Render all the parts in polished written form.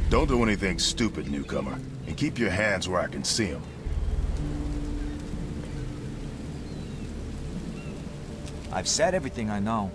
Don't do anything stupid, newcomer, and keep your hands where I can see them. I've said everything I know.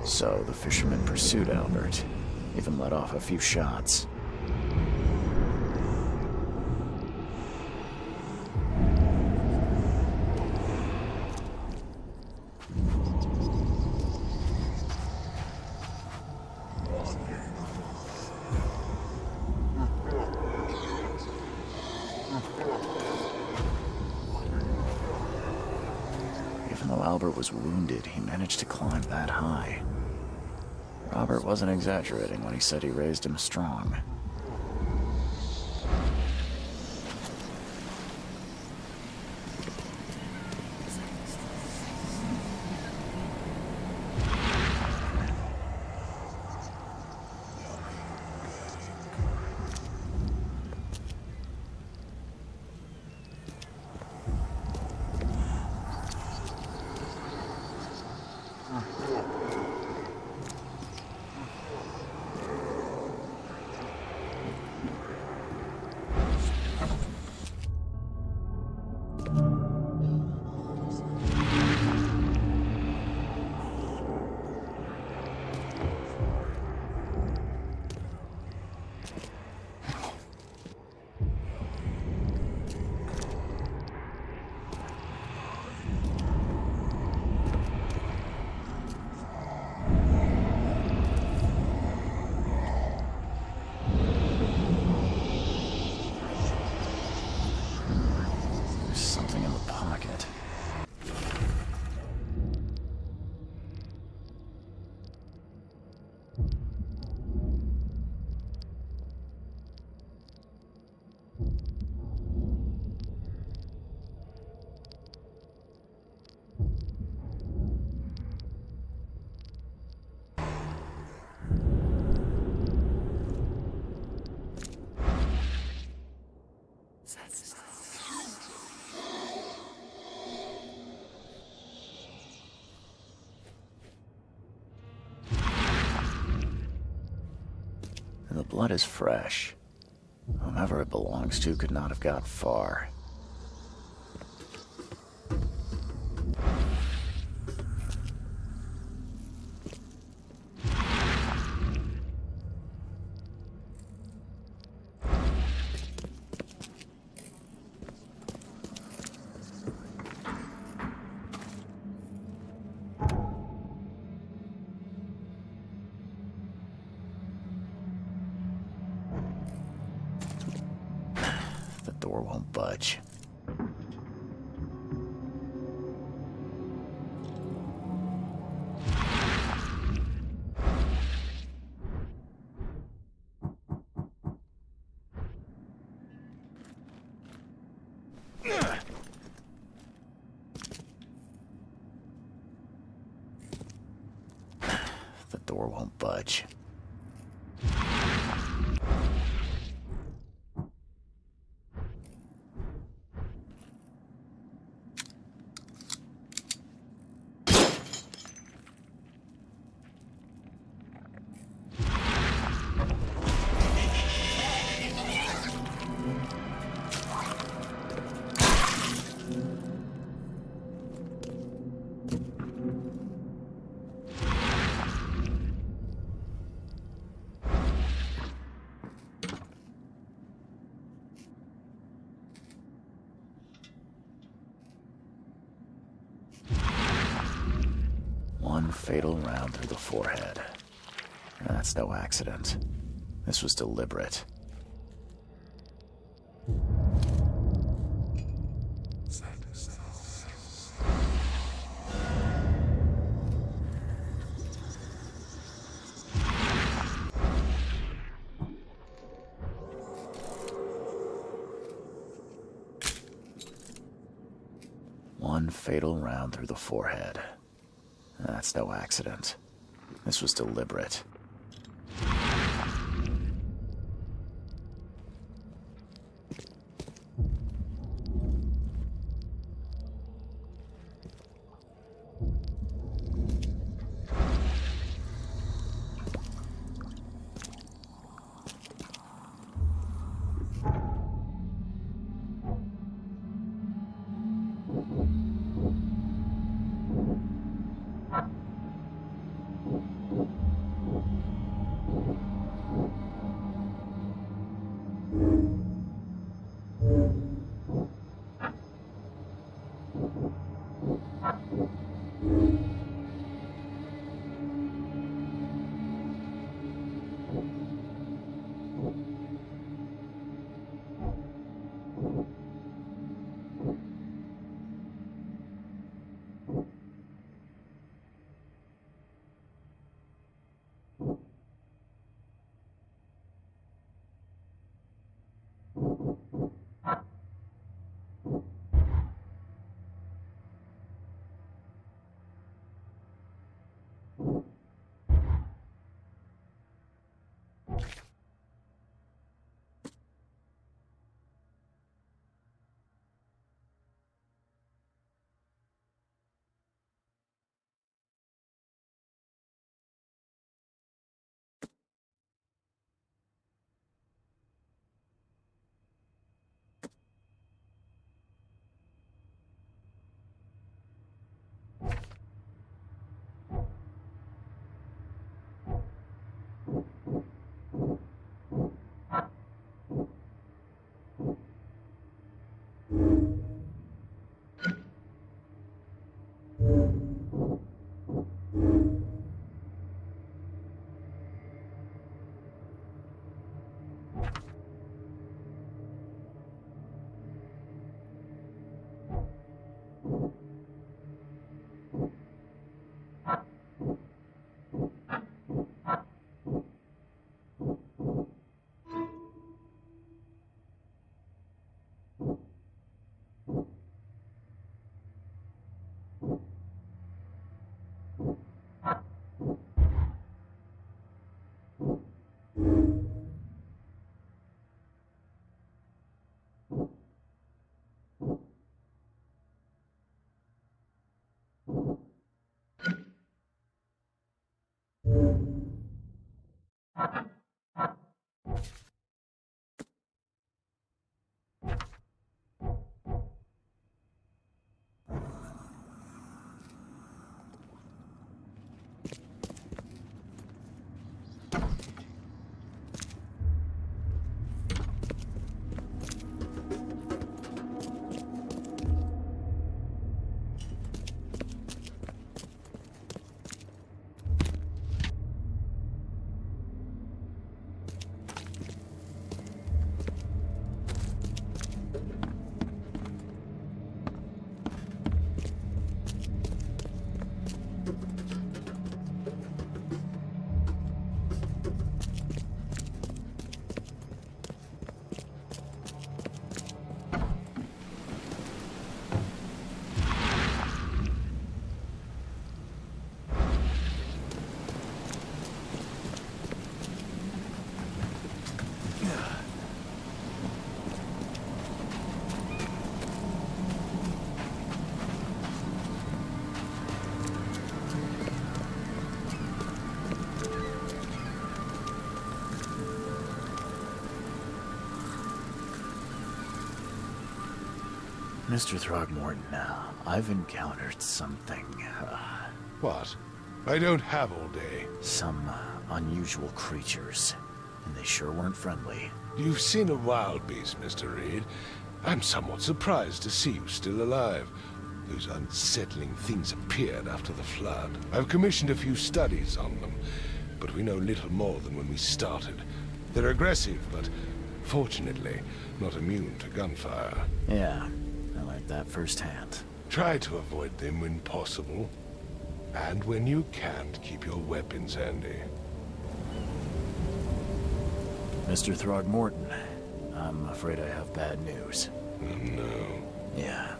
So the fisherman pursued Albert, even let off a few shots. Even though Albert was wounded, he managed to climb that high. Robert wasn't exaggerating when he said he raised him strong. The blood is fresh. Whomever it belongs to could not have got far. budge. The door won't budge. One fatal round through the forehead. That's no accident. This was deliberate. One fatal round through the forehead. That's no accident. This was deliberate. Mr. Throgmorton, I've encountered something, What? I don't have all day. some unusual creatures, and they sure weren't friendly. You've seen a wild beast, Mr. Reed. I'm somewhat surprised to see you still alive. Those unsettling things appeared after the flood. I've commissioned a few studies on them, but we know little more than when we started. They're aggressive, but fortunately not immune to gunfire. Yeah, I learned that firsthand. Try to avoid them when possible. And when you can't, keep your weapons handy. Mr. Throgmorton, I'm afraid I have bad news. Oh, no. Yeah,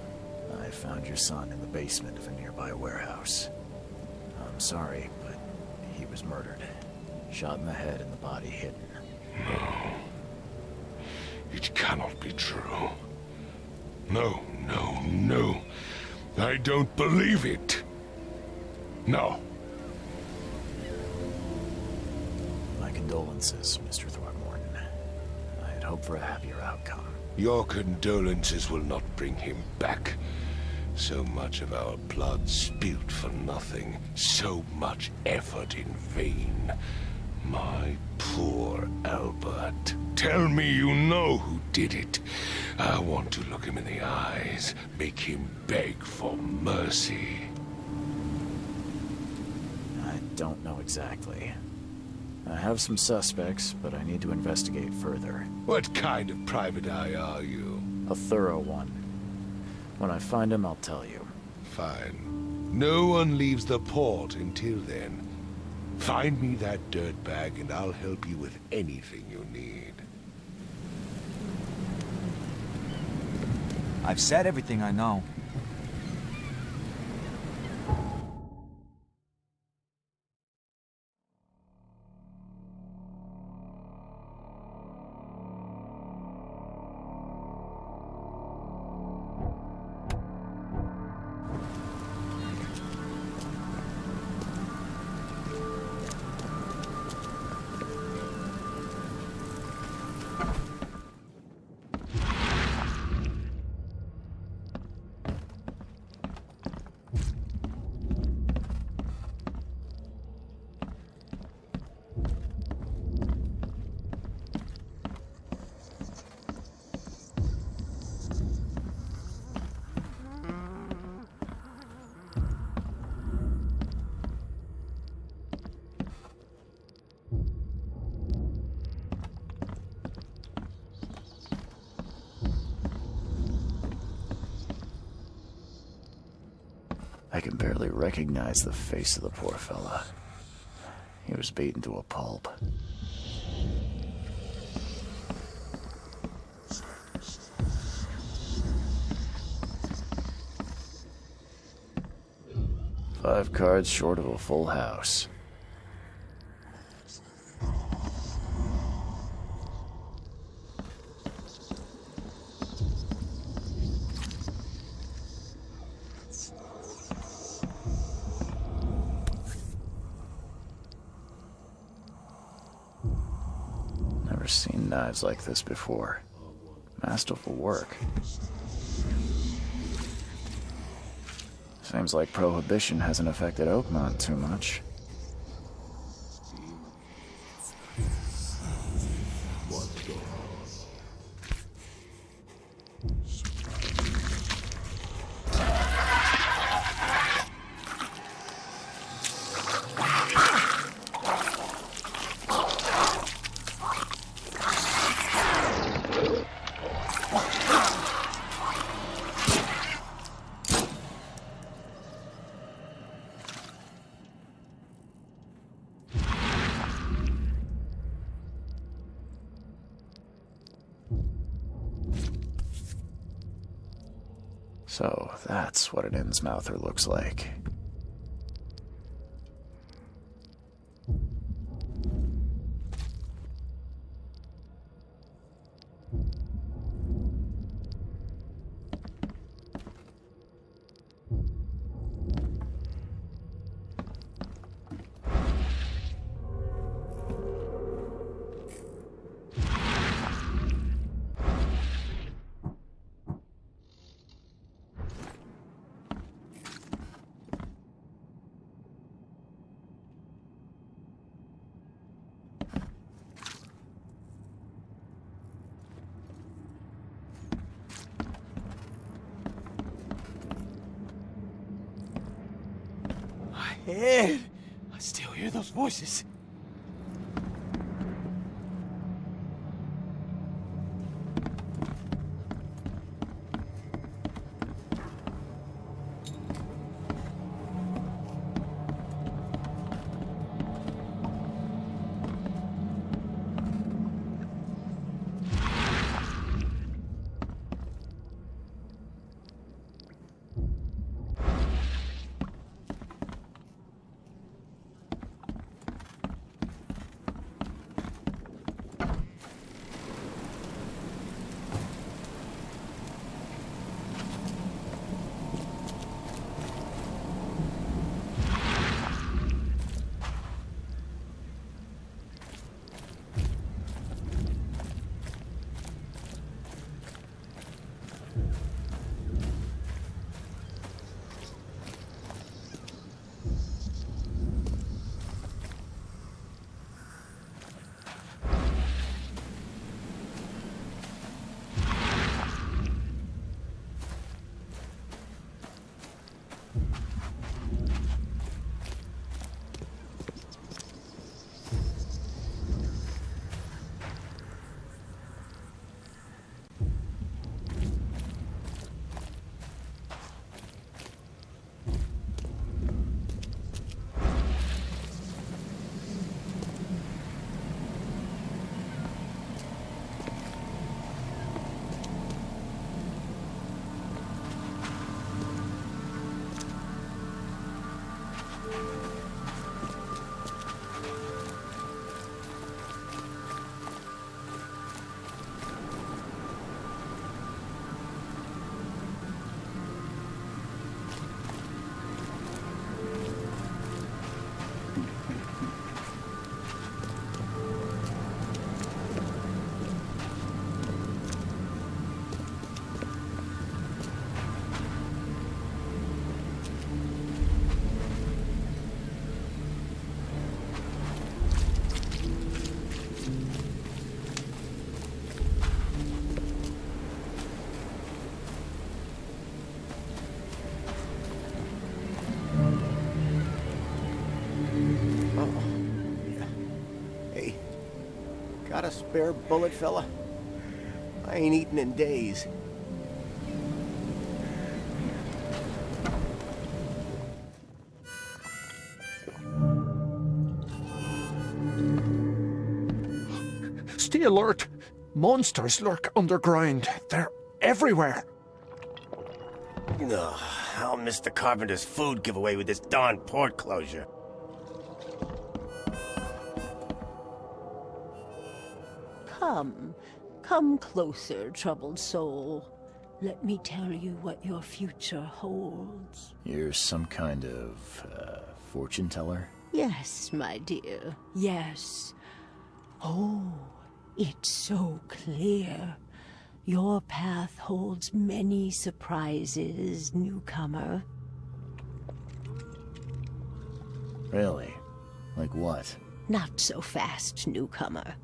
I found your son in the basement of a nearby warehouse. I'm sorry, but he was murdered. Shot in the head and the body hidden. No. It cannot be true. No, no, no. I don't believe it. No. My condolences, Mr. Throgmorton. I had hoped for a happier outcome. Your condolences will not bring him back. So much of our blood spilled for nothing. So much effort in vain. My poor Albert. Tell me you know who did it. I want to look him in the eyes, make him beg for mercy. I don't know exactly. I have some suspects, but I need to investigate further. What kind of private eye are you? A thorough one. When I find him, I'll tell you. Fine. No one leaves the port until then. Find me that dirtbag and I'll help you with anything you need. I've said everything I know. I can barely recognize the face of the poor fella. He was beaten to a pulp. Five cards short of a full house. Never seen knives like this before. Masterful work. Seems like Prohibition hasn't affected Oakmont too much. So that's what an Innsmouther looks like. Ed! I still hear those voices. Got a spare bullet, fella? I ain't eaten in days. Stay alert. Monsters lurk underground. They're everywhere. Ugh, I'll miss the carpenter's food giveaway with this darn port closure. Come closer, troubled soul. Let me tell you what your future holds. You're some kind of, fortune teller? Yes, my dear, yes. Oh, it's so clear. Your path holds many surprises, newcomer. Really? Like what? Not so fast, newcomer.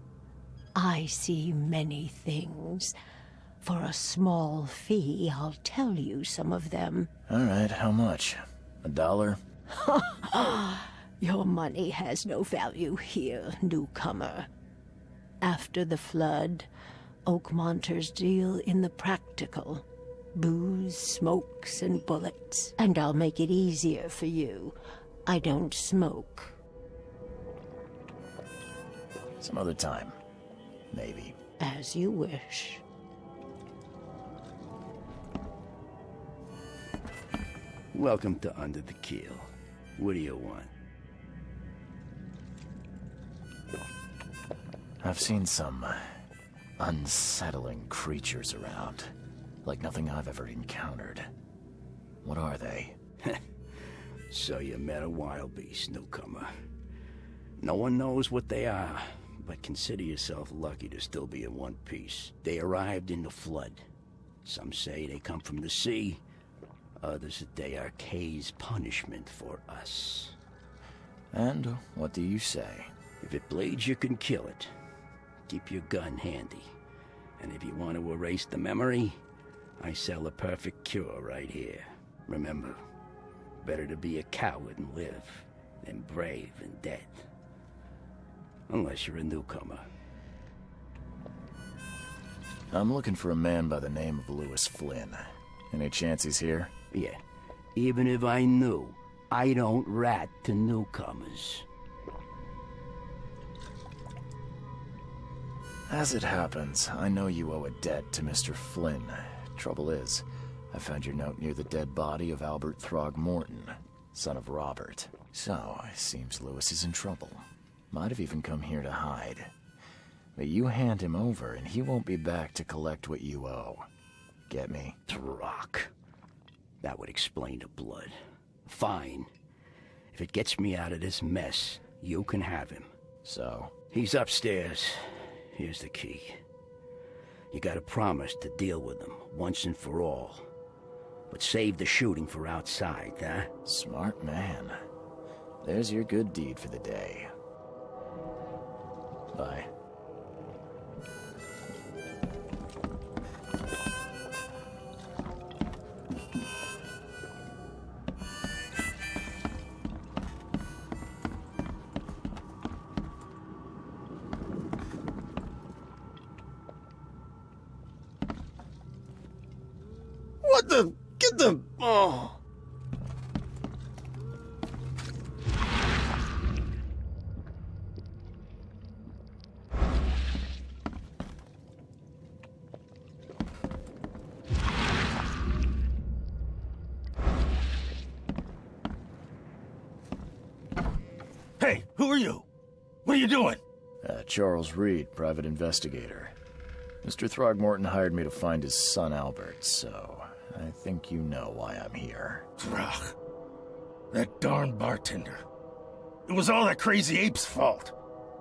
I see many things. For a small fee, I'll tell you some of them. All right, how much? $1? Your money has no value here, newcomer. After the flood, Oakmonters deal in the practical. Booze, smokes, and bullets. And I'll make it easier for you. I don't smoke. Some other time. Maybe. As you wish. Welcome to Under the Keel. What do you want? I've seen some unsettling creatures around. Like nothing I've ever encountered. What are they? So you met a wild beast, newcomer. No one knows what they are, but consider yourself lucky to still be in one piece. They arrived in the flood. Some say they come from the sea. Others that they are Kay's punishment for us. And what do you say? If it bleeds, you can kill it. Keep your gun handy. And if you want to erase the memory, I sell a perfect cure right here. Remember, better to be a coward and live than brave and dead. Unless you're a newcomer. I'm looking for a man by the name of Lewis Flynn. Any chance he's here? Yeah. Even if I knew, I don't rat to newcomers. As it happens, I know you owe a debt to Mr. Flynn. Trouble is, I found your note near the dead body of Albert Throgmorton, son of Robert. So, it seems Lewis is in trouble. Might have even come here to hide. But you hand him over and he won't be back to collect what you owe. Get me? Throck. That would explain the blood. Fine. If it gets me out of this mess, you can have him. So? He's upstairs. Here's the key. You gotta promise to deal with him, once and for all. But save the shooting for outside, huh? Smart man. There's your good deed for the day. Bye. What the? Get the... Oh. Hey, who are you? What are you doing? Charles Reed, private investigator. Mr. Throgmorton hired me to find his son Albert, so I think you know why I'm here. Throg. That darn bartender. It was all that crazy ape's fault.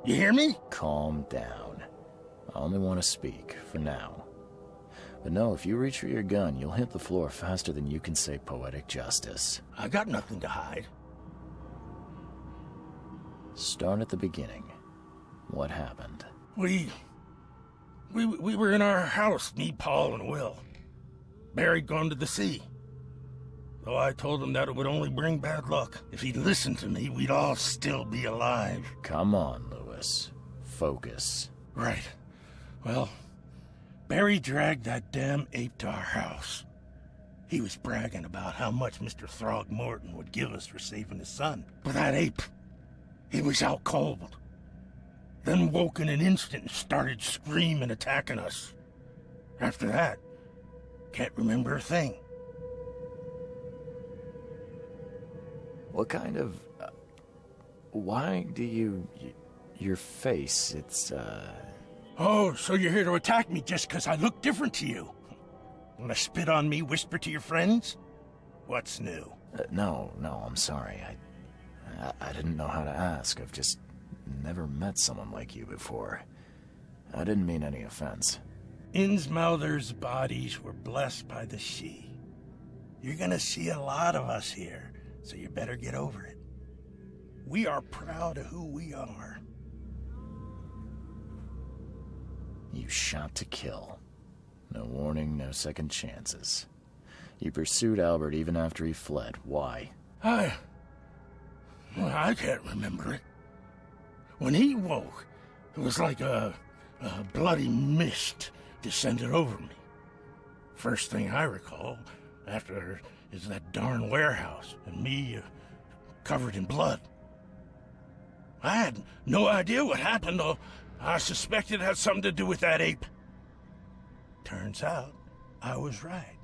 You hear me? Calm down. I only want to speak, for now. But no, if you reach for your gun, you'll hit the floor faster than you can say poetic justice. I got nothing to hide. Start at the beginning. What happened? We were in our house, me, Paul, and Will. Barry'd gone to the sea. Though I told him that it would only bring bad luck. If he'd listened to me, we'd all still be alive. Come on, Lewis. Focus. Right. Well, Barry dragged that damn ape to our house. He was bragging about how much Mr. Throgmorton would give us for saving his son. But that ape, he was out cold. Then woke in an instant and started screaming, attacking us. After that, can't remember a thing. What kind of... why do you... your face, it's, Oh, so you're here to attack me just 'cause I look different to you? Wanna spit on me, whisper to your friends? What's new? no, I'm sorry. I didn't know how to ask. I've just never met someone like you before. I didn't mean any offense. Innsmouther's bodies were blessed by the she. You're gonna see a lot of us here, so you better get over it. We are proud of who we are. You shot to kill. No warning, no second chances. You pursued Albert even after he fled. Why? I can't remember it. When he woke, it was like a bloody mist descended over me. First thing I recall after is that darn warehouse and me covered in blood. I had no idea what happened, though I suspected it had something to do with that ape. Turns out I was right.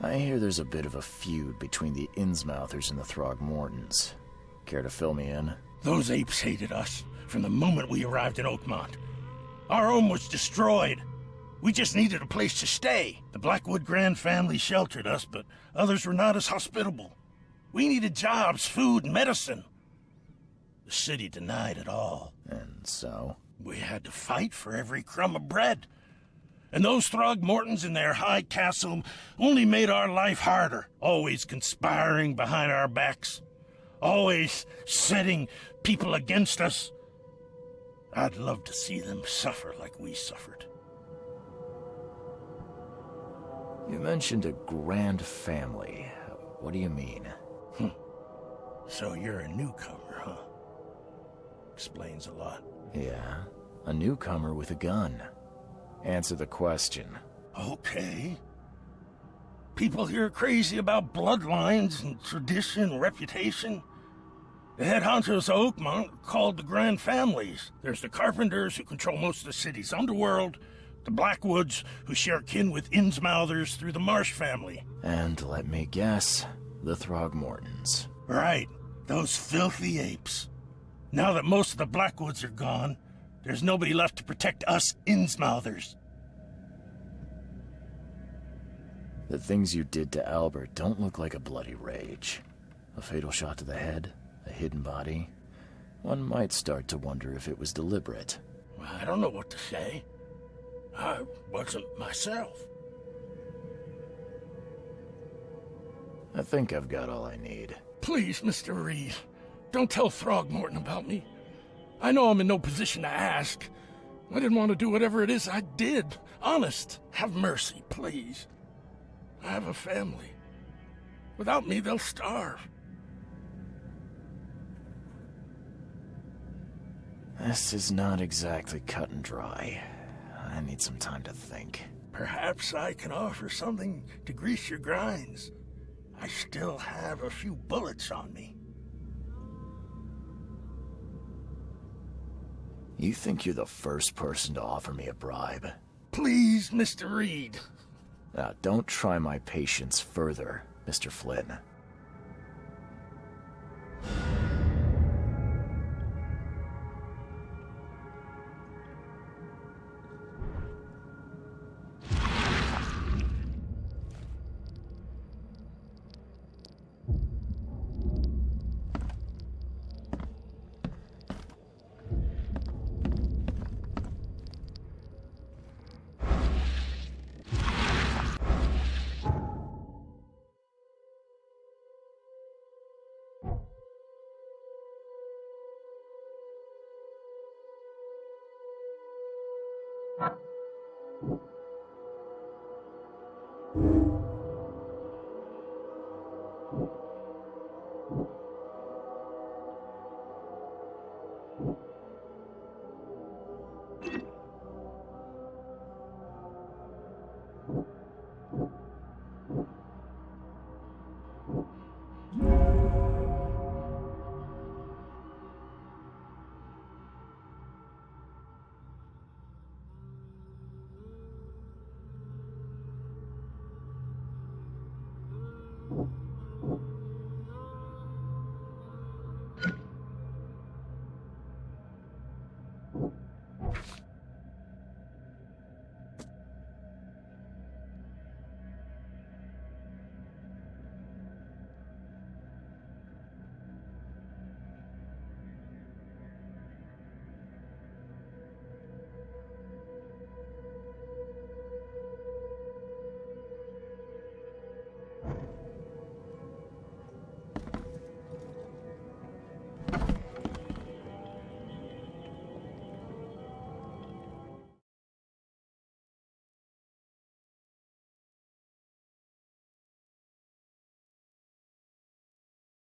I hear there's a bit of a feud between the Innsmouthers and the Throgmortons. Care to fill me in? Those apes hated us from the moment we arrived in Oakmont. Our home was destroyed. We just needed a place to stay. The Blackwood Grand family sheltered us, but others were not as hospitable. We needed jobs, food, and medicine. The city denied it all. And so? We had to fight for every crumb of bread. And those Throgmortons in their high castle only made our life harder, always conspiring behind our backs, always setting people against us. I'd love to see them suffer like we suffered. You mentioned a grand family. What do you mean? So you're a newcomer, huh? Explains a lot. Yeah, a newcomer with a gun. Answer the question. Okay. People here are crazy about bloodlines and tradition and reputation. The head honchos of Oakmont are called the Grand Families. There's the Carpenters, who control most of the city's underworld, the Blackwoods, who share kin with Innsmouthers through the Marsh family. And let me guess, the Throgmortons. Right, those filthy apes. Now that most of the Blackwoods are gone, there's nobody left to protect us Innsmouthers. The things you did to Albert don't look like a bloody rage. A fatal shot to the head, a hidden body. One might start to wonder if it was deliberate. I don't know what to say. I wasn't myself. I think I've got all I need. Please, Mr. Reed, don't tell Throgmorton about me. I know I'm in no position to ask. I didn't want to do whatever it is I did. Honest, have mercy, please. I have a family. Without me, they'll starve. This is not exactly cut and dry. I need some time to think. Perhaps I can offer something to grease your grinds. I still have a few bullets on me. You think you're the first person to offer me a bribe? Please, Mr. Reed. Now, don't try my patience further, Mr. Flynn. You